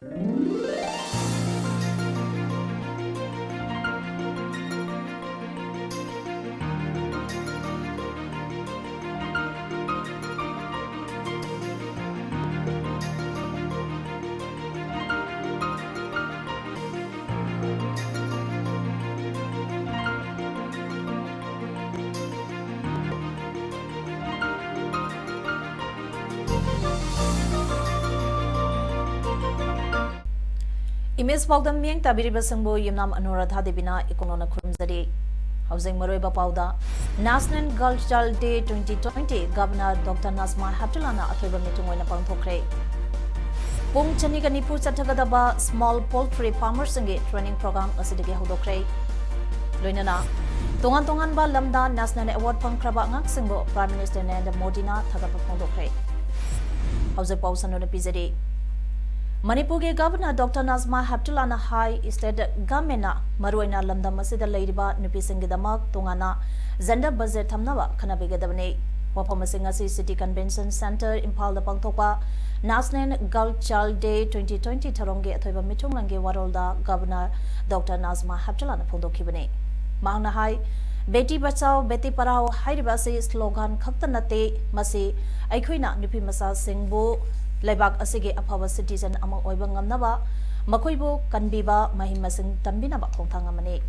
Image Paodam Miang Tabiri Basangbo Yumnam Anuradha Debina Ekonona Kurumzari Housing Maroiba Pauda National Girls Child Day 2020 Governor Dr. Nazma Habdulana Athiba Mitungoina Pangthokre Pung Chaniga Nipu Chatagadaba Small Poultry Farmers Training Program Asidigi Hodokre Loinana Tongan Tongan Ba Lamda National Award Pangkraba Ngak Singbo Prime Minister Narendra Modi na Thagapa Pangthokre Housing Pausanona Pizadi Manipur Governor Dr. Nazma Habdulana High State Gamena Maruina Lamda Masida Ladiba Nupisingidamak Tungana Zenda Bazet Tamnava Kanabigadavane Wapamasingasi City Convention Center Impal the Pangtopa National Girl Child Day 2020 Taronge Athiba Mitunglange Warolda Governor Dr. Nazma Habdulana Pondokibane Mahna High Beti Bachao Beti Parao Hairibasi slogan Kaktanate Masi Aikuina Nupi Masa Singbo Laibak asige apawa citizen among oiba ngamnaba makoibo kanbiba mahimasing tambinaba khongthang amani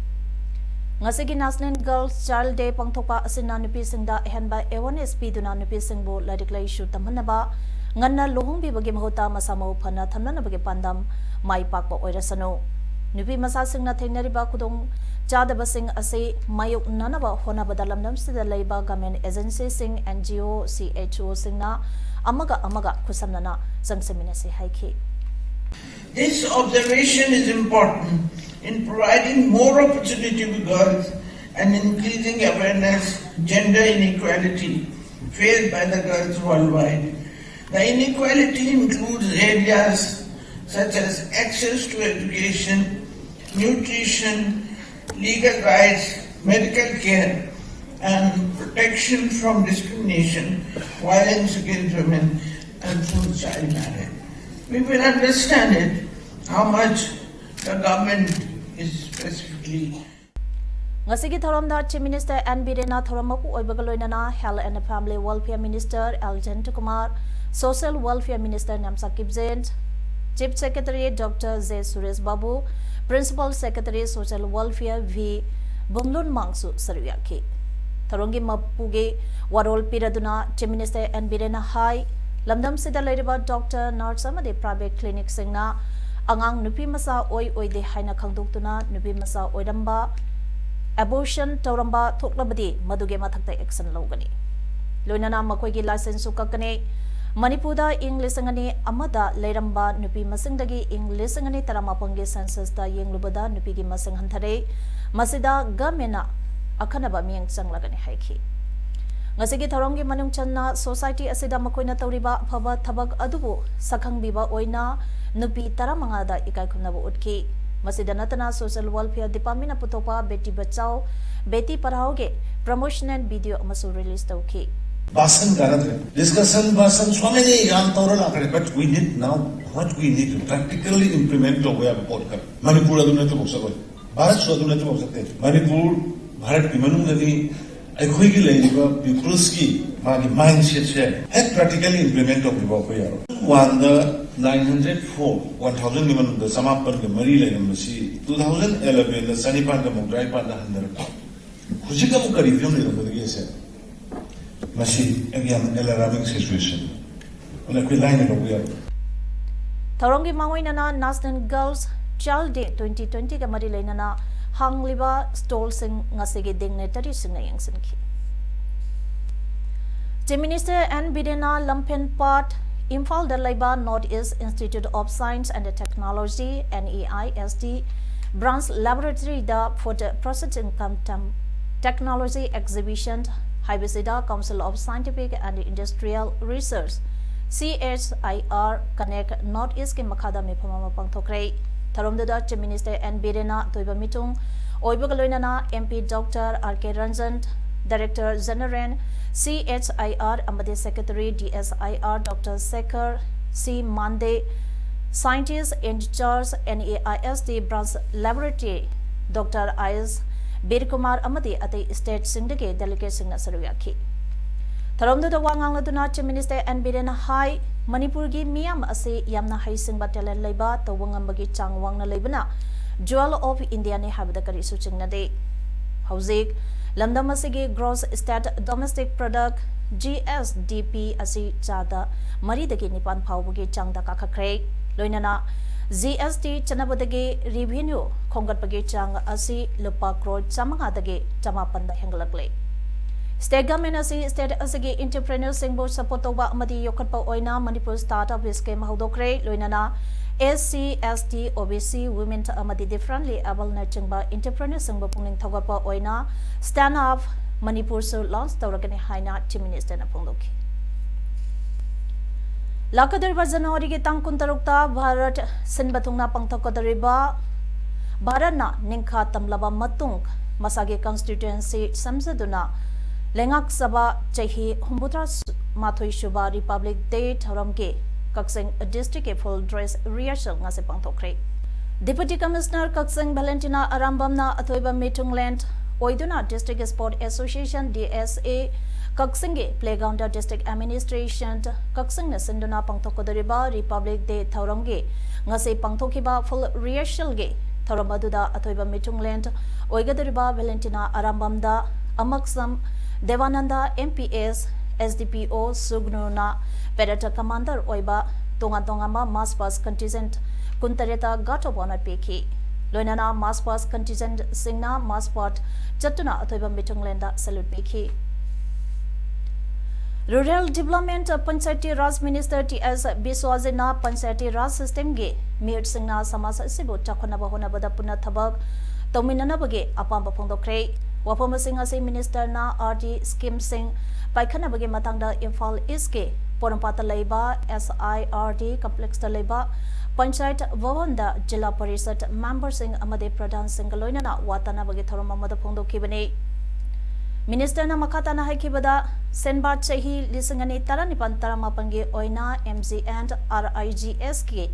ngasigi National Girls Child Day pangthokpa asina nupi singda ehanba awareness piduna nupi singbo ladiklai shu tamhanaba nganna lohongbi bagi mahota masamo phana thamnana bagi pandam mai pakpa oirasano nupi masa singna thainariba kudong chadaba sing ase mayuk nanaba honabada lamdam sida leiba government agency sing NGO CHO singna Amaga Kusamnana Sangseminasi Haiki. This observation is important in providing more opportunity to girls and increasing awareness gender inequality faced by the girls worldwide. The inequality includes areas such as access to education, nutrition, legal rights, medical care, and protection from discrimination, violence against women, and through child marriage. We will understand it, how much the government is specifically. Ngasigi Thoramda Chief Minister N. Birena Thoramapu Oibagaloinana, Health and Family Welfare Minister Aljan Kumar, Social Welfare Minister Namsa Kibzent, Chief Secretary Dr. Z. Suresh Babu, Principal Secretary Social Welfare V. Bumlun Mangsu Saruyaki. Tarongi Mapuge Warol Piraduna, Chief Minister N. Birena High, Lamdam Sida Ladiba Dr. Narsamade Private Clinic Singna, Angang Nupi Masa Oi de Haina Kangduktuna, Nupi Masa Oidamba, Abortion Tauramba Toklabadi, Maduge Matakta Exon Logani. Lunana Makogi license Sukakane, Manipuda English Sangani, Amada, Leramba, Nupi Masingdagi, English Sangani Taramapangi Census da Ying Lubada, Nupigi Masing Hantare, Masida Gamena. Akanaba miyang changlagani haiki ngasigi thorongi manung channa society asida makoina tawriba phaba thabak adubu sakhangbiba oina nupi taramanga da ikai khumnabu utki masida natana social welfare department putopa beti bachao beti parhao ge promotion and video amasu release tawki basan garadre discussion basan so many yan tawra lakare but we need now what we need to practically implement the way of podcast manipur aduna to boksa bharat so aduna to boksa manipur Bharat ki manungani akhoi ki leiba peoples ki mani mindset se had practically implement of riba ko yaro one the 904 1000 ni manung da samapan ke mari leim si 2011 the sanipan da mongrai pa da handar khujika mu kari film ni da ge se masi again alarming situation ona ko line ro yaro Tarongi Mangoinana National Girls Child Day 2020 ka mari leinana Hangliba stall sing ngasigi dignitary sing yang sinki. Chief Minister N. Birena Lampen Part Imphal Dalaiba Northeast Institute of Science and Technology NEIST Branch Laboratory da for the Processing Technology Exhibition Hibisida Council of Scientific and Industrial Research CSIR Connect Northeast ke Makada me phamama pangthokre Tharomda Chief Minister N. Birena Toiba Mitung Oibagaloinana MP Dr. R.K. Ranjan Director General CHIR Amade Secretary DSIR Dr. Sekhar C. Mande Scientist in charge NAISD branch laboratory Dr. I.S. Birkumar amadi ati state singdagi delegate singna saruyaki. Tharomdu wangang laduna Chief Minister and Biren Hai Manipur gi miyam ase yamna hai singba talent laiba tawangam bagi changwang na laibana Jewel of India ne habda kari suchingna de. Hauzik lamdam asigi gross state domestic product GSDP asi chada mari dagi nipan phawbugi changda kakakre loinana GST chanabadagi revenue khongatpagi chang asi lupa crore chamanga dagi chamapanda hengalakle. State government asi state asigi entrepreneur singbo support toba amadi yokatpa oina Manipur startup scheme haudokre loinana SC, ST, OBC, women amadi differently able nachingba entrepreneur singbo pungning thogapa oina stand up Manipur so launch tawragani haina Chief Minister na pungdoki. Lakadariba January ki tang kuntarukta Bharat sinbatungna pangthokadariba Bharatna ningkha tamlaba matung masagi constituency samsaduna lengak saba chahi humbutra mathoi shuba Republic Day tharamke Kaksing district full dress rehearsal ngase pangthokre. Deputy Commissioner Kaksing Valentina Arambamna athoiba meeting land Oiduna District Sport Association DSA Kaksinge Playground District Administration Kaksing na sinduna pangthokodariba Republic Day thauramge ngase pangthokiba full rehearsal ge thaurambaduda athoiba meeting land oigadariba Valentina Arambamda Amaksam Devananda MPS SDPO Sugnuna Pedata Commander Oiba Tonga Mass Pass Contingent Kuntareta Gatobona Peki Loinana Mass Pass Contingent Singna Mass Part Chatuna Atoiba Mitunglenda Salute Peki Rural Development Panchayati Raj Minister T.S. Biswazina Panchayati Raj System Ge Mir Singna Samasa Sibu Chakonaba Honabada Puna Tabak Tominanabage Apamba Pondokre Wapama Singh Minister na RD Scheme Singh Paikanabage Matangda Infal Iske Porampata Laiba SIRD Complex Laiba Panchayat Vavanda Jilla Parisat Member Singh Amade Pradhan Singh Loinana Watana Bagi Thoroma Madapondo Kibane Minister na Makatana Haikibada Senbat Chahi Lisingani Taranipan Taramapangi Oina MZ and RIGSK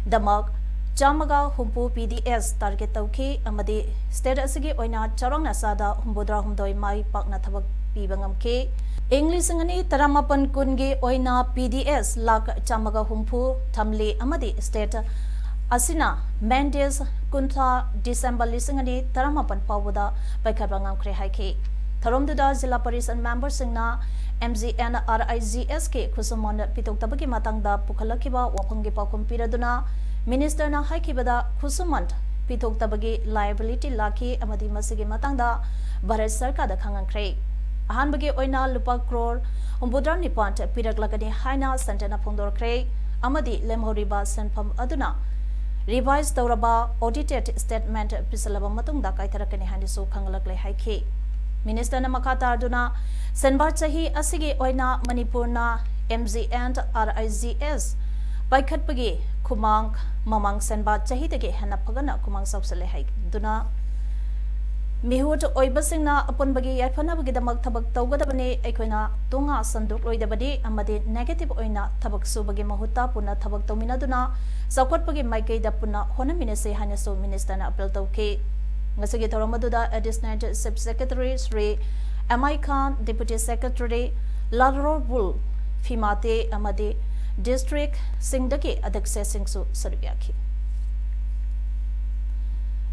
Damak Chamaga Humpu PDS target Tauki Amadi State Asigi Oina Charong Nasada Humbudra Humdoi Mai Pakna Tabak Pibangam K English ngani taramapan kungi oina PDS lak chamaga humpu thamli amadi state asina mandates kuntha December lisingani taramapan pawda paikhabangam kre haiki tharomduda jilla parishad member singna MZN RIGSK khusumon pitok tabaki matangda pukhalakiba waphanggi pakum piraduna minister na haikibada khusumon pitok tabagi liability laki amadi masigi matangda Bharat Sarkar da khangang kre Ahanbagi oina lupa crore umbudra nipant pirak lagani haina sentena pondor kre amadi lemhoriba senpam aduna revised tauraba audited statement pisalaba matungda kaitharakani hanisu khangalakle haiki minister na makata aduna senbar chahi asigi oina Manipurna MZ and RIGS paikhatpagi khumang mamang senbar chahi dege hana phagana khumang sausale haik duna Mihut Oibasingna upon Bagi Yafanabagi the Maktabak Togadabane Equina Tunga Sanduk Loidabadi Amadi negative oina Tabak Subagi Mahuta Puna Tabak Tominaduna Sakot Bagi Maike da Puna Honaminese Hanaso Minister Apel Toke Nasagi Toromaduda Additional Subsecretary Sri Amai Khan Deputy Secretary Ladro Bull Fimate Amadi District Singdaki Adakse Singsu Sarbiaki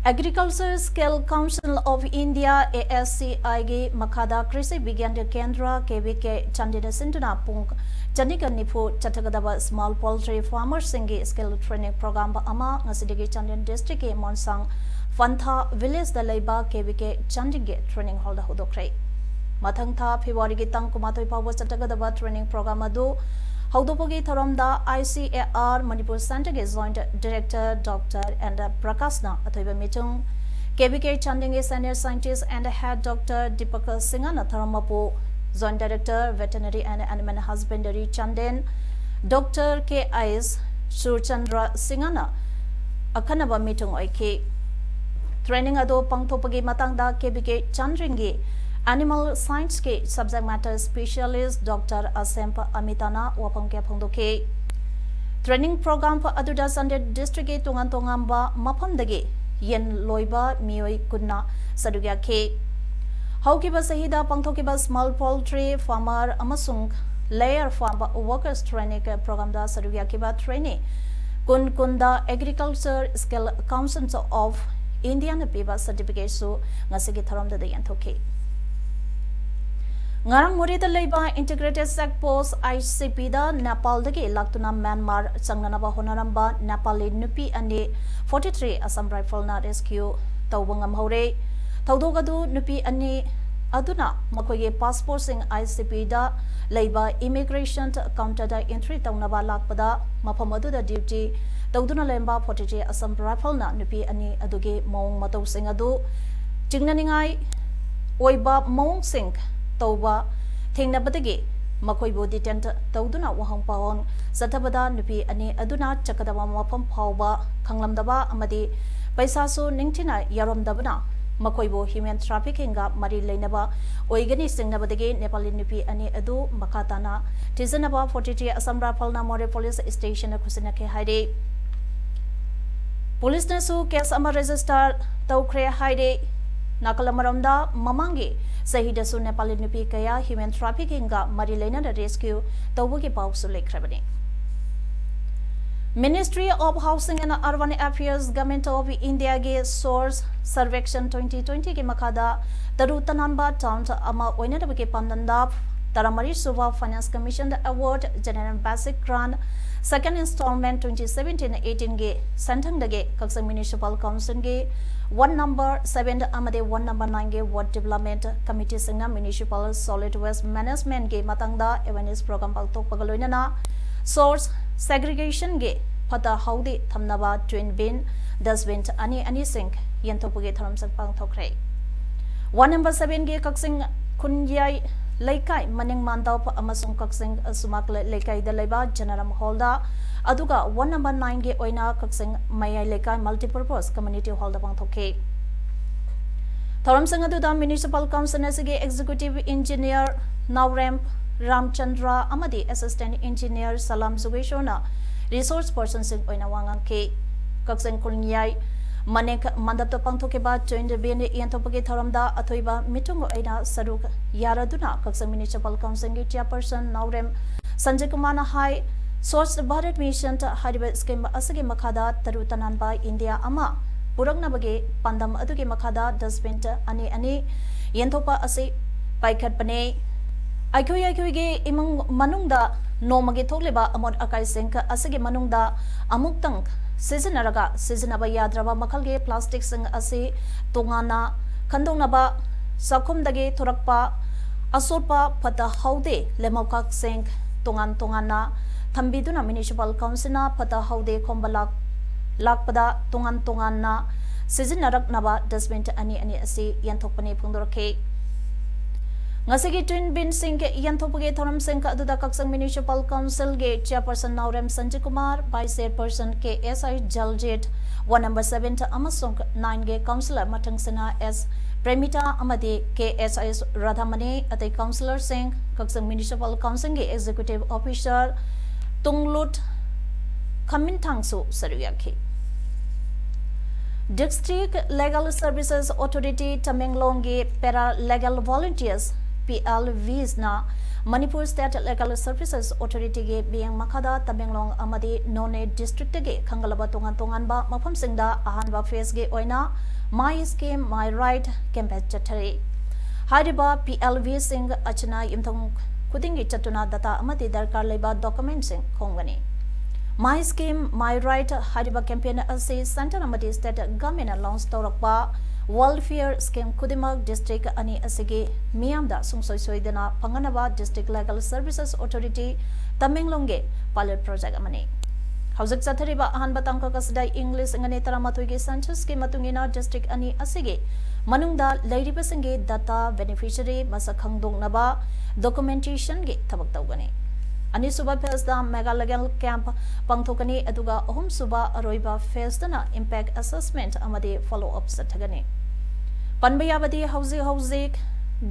Agriculture Skill Council of India ASCI Makada Krisi Vigyan Kendra KVK Chandina Sinduna Pung Chanika Nipu Chatagadaba Small Poultry Farmers Singi Skill Training Program Ama Ngasidigi Chandin District Monsang Fantha Village the Laiba KVK Chandige Training Hall the Hodokre Matangtha February Gitang Kumatoi Power Chatagadaba Training Program Adu Haudopogi Tharamda ICAR Manipur Center Joint Director Dr. and Prakasna Athoiba Mitung KBK Chandinge Senior Scientist and Head Dr. Deepak Singhana Tharamapu Joint Director Veterinary and Animal Husbandry Chandin Dr. K.I.S. Surchandra Singhana Akanaba Mitung Oike Training Ado Pangtopagi Matangda KBK Chandringi Animal Science के Subject Matter Specialist Dr. Asempa Amitana Wapangke Pongdoke Training program for aduda Sunday district ke tungan tongamba maphamdagi yen loiba mioi kunna sadugya ke haukiba sahida pangthokiba small poultry farmer amasung layer farm workers training program da sadugya ke ba training kunda agriculture skill council of India na piba certificate so ngasigi tharam da yan thoke ngarang muri da leiba integrated sec post ICP da Nepal dagi laktuna Myanmar changnana ba honaramba Nepali nupi ane 43 Assam rifle na rescue tawbangam hore tawdogadu nupi ane aduna makoye passport sing ICP da leiba immigration counter da entry tawnaba lakpada mafam adu da duty tawduna lemba 43 Assam rifle na nupi ane aduge mong mataw sing adu chingnaningai oiba mong sing tauba thengnabadagi makoibo detent tawduna wahang pawon satabada nupi ani aduna chakadaba mafam phawba khanglamdaba amadi paisa su ningthina yaromdabana makoibo human trafficking ga mari leinaba oigani singnabadagi Nepali nupi ani adu makatana tijanaba 43 Assam rifle more police station khusina ke haide police na su case ama register tawkhre haide Nakalamaranda Mamangi Sahida su Nepali nupi kaya human trafficking ga mari leina rescue tawbugi pawsu lekrabani Ministry of Housing and Urban Affairs Government of India ge source survection 2020 ke makada taru tananba town ama oina ke pandanda taramari suba finance commission the award general basic grant second installment 2017-18 ge santang dage kaksang municipal council ge 1 number 7 amade 1 number 9 ge ward development committee singna municipal solid waste management ge matangda awareness program paltok pagaloina source segregation ge pata haudi thamnaba twin bin dustbin ani sink yentopuge tharam sak pang thokre 1 number 7 ge kaksing kunyai laikai maning mandau amasung kaksing sumak laikai da leba general hall da aduga 1 number 9 ge oina kaksing mayai laikai multipurpose community hall da pang thoke tharam sang adu da municipal council ge executive engineer Nawrem Ramchandra amadi assistant engineer Salam Zugeshona resource person sing oina wangang ke kaksing kulnyai manek mandap to pangthoke ba joint bin yantopage tharamda athoiba mitung oina saruk yaraduna kaksing municipal council ge chairperson Nawrem Sanjay Kumar na hai Swachh Bharat mission ta hariba scheme asage makada taru tananba India ama purangna bage pandam aduge makada dustbin ani yentopa ase paikhat pane Aikoi ge imang manungda nomage thokleba amon akai sengka asage manungda amuktang seasonaba yadraba makhalge plastic sing ase tongana khandongnaba sakhumdage thorakpa asorpa phata haude lemokak seng tongana thambiduna municipal council na phata haude khombalak lakpada tongana seasonarabnaba dustbin ani ase yanthokpani phungdorke Ngasigi twin bin sing ke yanthopage thoram sing ka aduda kaksang municipal council ge chairperson Nawrem Sanjay Kumar vice chairperson KSI Jaljet 1 number 7 ta amasung 9 ge councillor Matang Sena S Premita amadi KSI Radhamani atai councillor sing kaksang municipal council ge executive officer Tunglut Khamintangsu saruyakhi District Legal Services Authority Tamenglong ge para legal volunteers PLVs na Manipur State Legal Services Authority ge being makada Tamenglong amadi None District ge khangalaba tongan ba mafam singda ahanba phase ge oina My Scheme My Right campaign chathari hariba PLV sing achana imthong kudingi chatuna data amadi darkar leba document sing khongani My Scheme My Right hariba campaign ase center amadi state government launch tawrakpa welfare scheme Kudimak district ani asige miyamda sungsoi soidana panganaba district legal services authority Tamenglong ge pilot project amani hausak chathariba ahanba tangka kasdai English ngane taramatoi ge census ke matungina district ani asige manungda leiriba singe data beneficiary masak khangdongnaba documentation ge thabak tawgani ani suba phase da mega legal camp pangthokani aduga ahum suba aroiba phase dana impact assessment amade follow up sathagani panbayabadi hauzik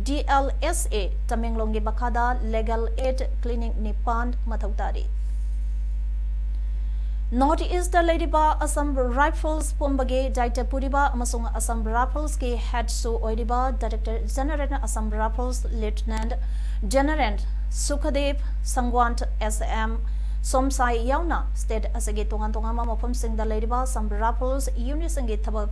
DLSA Tamenglong ge bakada legal aid clinic nipan mathautari North East Ladiba Assam Rifles Pumbage Director Puriba Amasung Assam Rifles ke Head Su Oidiba Director General Assam Rifles Lieutenant General Sukadev Sangwant SM Somsai Yauna State Asage Tongan Tongama Mopam Sing the Ladiba Assam Rifles Unisangi Tabak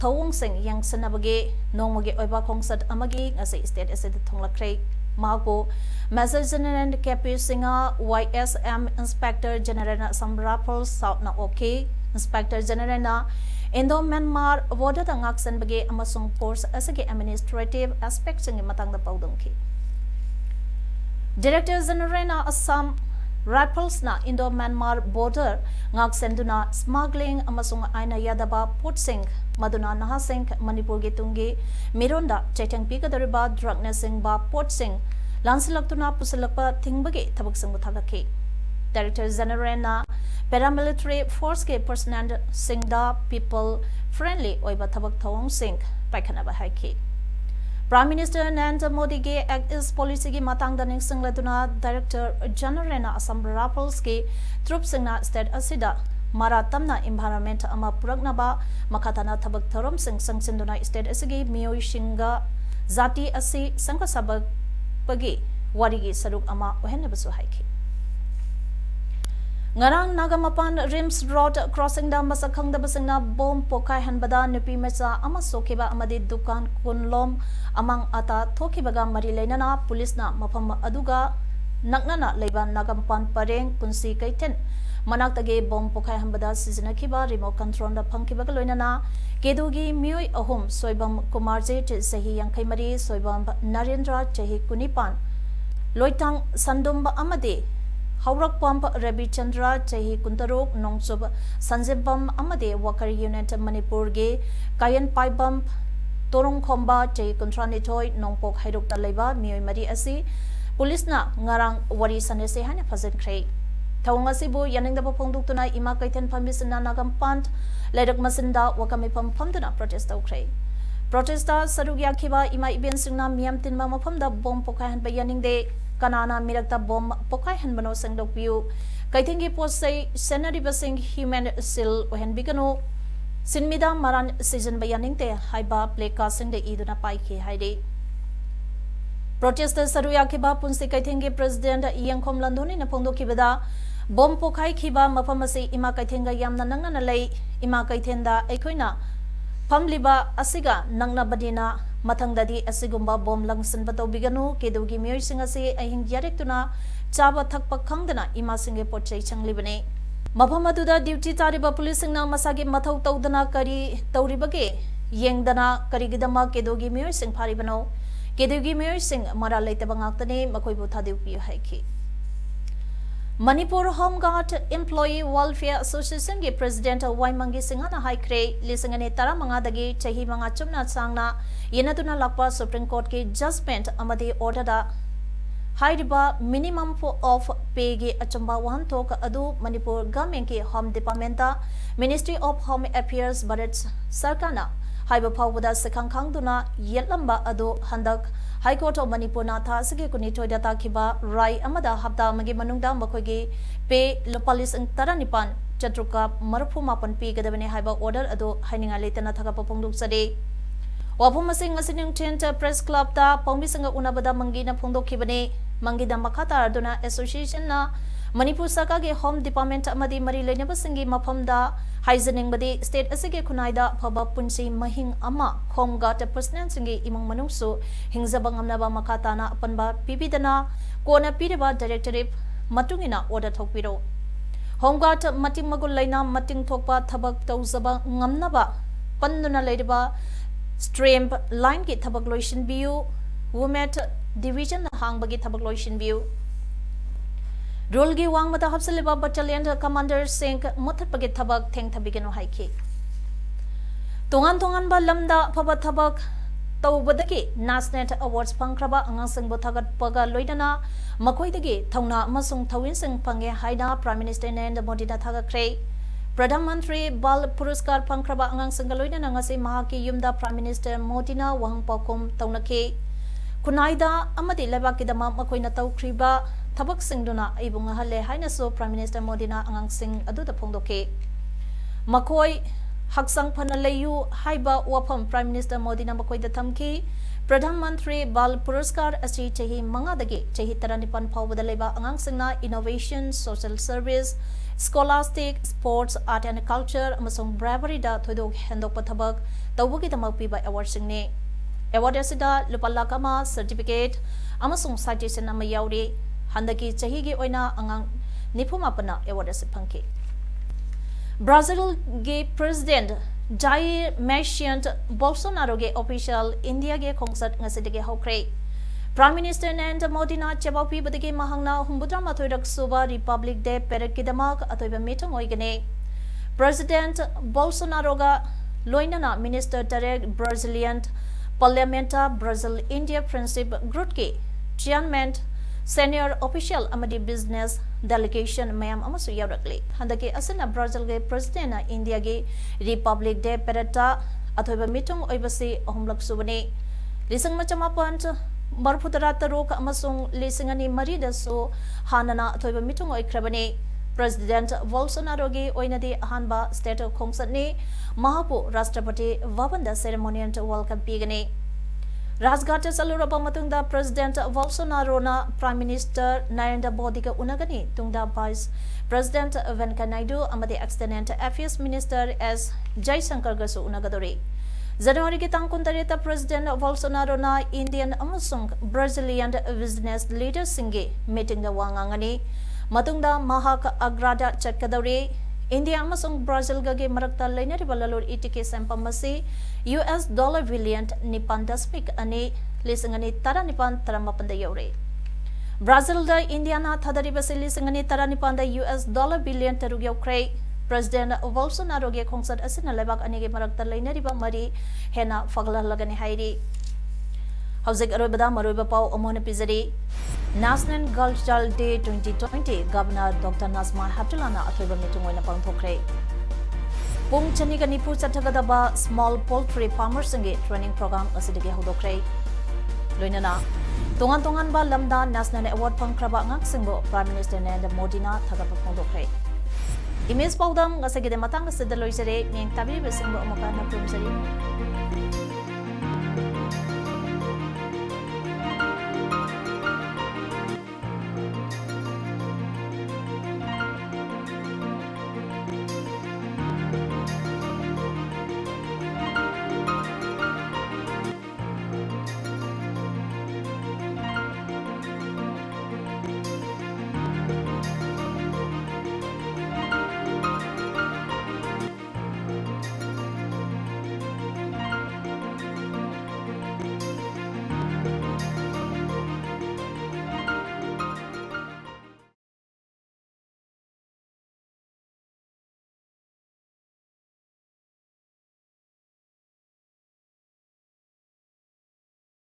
Tawung Sing Yang Sanabage Nomage Oiba Kongsat Amagi as a state as a Tonglakre Mago Major General KP Singa YSM Inspector General Assam Rifles South na OK Inspector General na Indo Myanmar Border Angaksan Bage Amasung Force Asage Administrative Aspects ng Matang na Paodam ki Director General na Assam Rifles na Indo Myanmar Border Ngaksan duna smuggling amasung aina yadaba potsing maduna nahasing Manipur gi tunggi mironda chaitang pikadariba drug nesing ba potsing lansilaktuna pusalakpa thingbage thabak sing buthagaki Director General na paramilitary force ke personnel singda people friendly oiba thabak thawong sing paikhanaba haiki Prime Minister Narendra Modi ke Act East Policy ki matang daning singladuna Director General na Assam Rifles ke troops singna state asida maratamna environment ama purakna ba makatana thabak thorom sing sangsinduna state asigi miyoi shinga zati asi sangka sabak pagi warigi saruk ama ohennabasu haiki Ngarang Nagamapan Rims Road crossing da masakhang da basingna bomb pokai hanbada nupi mecha ama sokiba amadi dukan kunlom amang ata thokibaga mari leinana police na mafam aduga naknana leiba Nagamapan pareng punsi kaiten manaktage bomb pokai hanbada sizinakiba remote control da phangkibaga loinana kedugi mioi ahum soibam kumarje sahi yankai mari soibam Narendra chahi kunipan loitang sandumba amade Haurak Pump Rabi Chandra Chahi Kuntarok Nongsob Sanjibam Amade Wakar Unit Manipur Ge Kayan Pai Bump Torong Khomba Chahi Kuntranitoy Nongpok Hairuk Talaiba Miyoi Mari Asi Police na ngarang wari sanese hanya fazin krei Tawang asibu yaning daba pongduktuna ima kaiten pambisina Nagampant Ledok Masinda Wakami Pampamduna protest daw krei Protesta sarugya kiba ima ibin singna miyam tinba mapamda bom pokahan bayaning de Kanana mirakta bom pokai hanbano sangdok piu kaitingi posay senari basing human sil ohen bigano sinmida maran season bayaning te haiba pleka sing de iduna paiki haide protester saruya kiba punsi kaitingi president yangkhom landoni na pongdo kibada bom pokai kiba mapamasi ima kaitinga yamna nangna lei ima kaitenda aikoina Pamliba asiga nangna badina mathangdadi asigumba bom langsan bato biganu kedugi miyoi singasi ahing yarektuna chaba thakpa khangdana ima singe pochai changlibane mapamaduda duty tariba police na masagi mathau tawdana kari tawribage yengdana karigidama kedugi miyoi sing pharibano kedugi miyoi sing mara leitaba ngaktane makoibu thadiu pi haiki Manipur Home Guard Employee Welfare Association के President Waimangi Singhana Haikre Lisingane Taramanga Chahi Manga Chumna Sangna Yenatuna Lakpa Supreme Court के Judgment Amadi Order da Hairiba Minimum of Pay के Achamba Wan Tok Adu Manipur Government के Home Department da Ministry of Home Affairs Bharat Sarkana Haiba Pawada Sekang Kangduna Yetlamba Adu Handak High Court of Manipur na tha sige kuni toida ta khiba rai amada hapta magi manungda makoigi pe lopalis ang taranipan chatruka marphu mapan pi gadabane haiba order ado haininga letana thaga papongduk sade wapum masing asining tent press club ta pongbi sanga unabada mangi na phongdok khibane mangi da makhata aduna association na Manipur Saka ke Home Department amadi mari leneba singi maphamda haizening badi state asige kunaida phaba punsi mahing ama khomga te personnel singi imang manungsu hingjabang amnaba makatana apanba pibidana kona pireba directorate matungina order thokpiro Homeguard mating magul laina mating thokpa thabak tawzaba ngamnaba panduna leideba stream line ki thabak loisin biu womet division hangbagi thabak loisin biu Rolgi wang mata hapsaliba battalion commander Singh muthatpagi thabak theng thabigeno haiki tongan ba lamda phaba thabak tawbadagi Nasnet Awards pangkraba angangsing bothagat paga loidana makoidagi thauna amasung thawin sing pange haida Prime Minister Narendra Modi da thagakre Pradhan Mantri Bal Puruskar pangkraba angangsing loidana ngasi mahaki yumda Prime Minister Modi na wahang pakom taunake Kunaida amadi lebakidama makoina tawkriba tabak singduna ibung halle haina so Prime Minister Modina angang sing adu da phongdoke makoi haksang phanalayu haiba wafam Prime Minister Modina makoi da thamki Pradhan Mantri Bal Puraskar asi chahi manga dagi chahi 35 phawbada leba angang singna innovation social service scholastic sports art and culture amasong bravery da thoidok hendok pathabak tawagi damak piba award singni award asida lupalla kama certificate amasong citation ama yauri handaki chahi gi oina angang nifumapana award ase phangki Brazil ge president Jair Messias Bolsonaro ge official India ge concert ngasidege hokre Prime Minister Narendra Modi na chebapi badege mahangna humbudra mathoirak suba Republic Day parade kidamak atoiba meeting oigane President Bolsonaro ga loinana Minister Tarek Brazilian Parlamenta Brazil India Friendship Group ke chairman senior official amadi business delegation mayam amasu yaurakle handake asana Brazil ge president na India ge Republic Day parade athoiba meeting oibasi ahumlak subane lisang machamapan marphutara tarok amasung lisingani marida so hanana athoiba meeting oikrabane President Bolsonaro ge oinadi ahanba state khongsatni mahapu Rashtrapati Bhavan ceremonial welcome pigane Rajghat saluraba matungda President Bolsonaro na Prime Minister Narendra Modi ga unagani tungda Vice President Venkaiah Naidu amade External Affairs Minister S Jaishankar ga su unagadore January ki tang 13 President Bolsonaro na Indian amasung Brazilian business leaders singe meeting da wangangani matungda mahak agrada chatkadore India amasung Brazil ga ge marakta lainariba lalur itike sampamasi US dollar billion nipan dasmik ani lisangani tara nipan taramapanda yaure Brazil da India na thadariba se lisangani tara nipan da US dollar billion tarug yaukre President Bolsonaro ge khongsat asina lebak ani ge marakta lainariba mari hena fagla lagani hairi Hauzik arobada maroiba pau amona pizari National Cultural Day 2020 Governor Dr. Nazma Haptulana athoiba meeting oina pangthokre Pung chaniga nipu chathagadaba small poultry farmers singe training program asidege hodokre loinana tongan ba lamda national award pangkraba ngak singbo Prime Minister Narendra Modi na thagapa phongdokre Image Paodam ngasagide matang asidaloisare meng tabi besingbo amaka na prumsari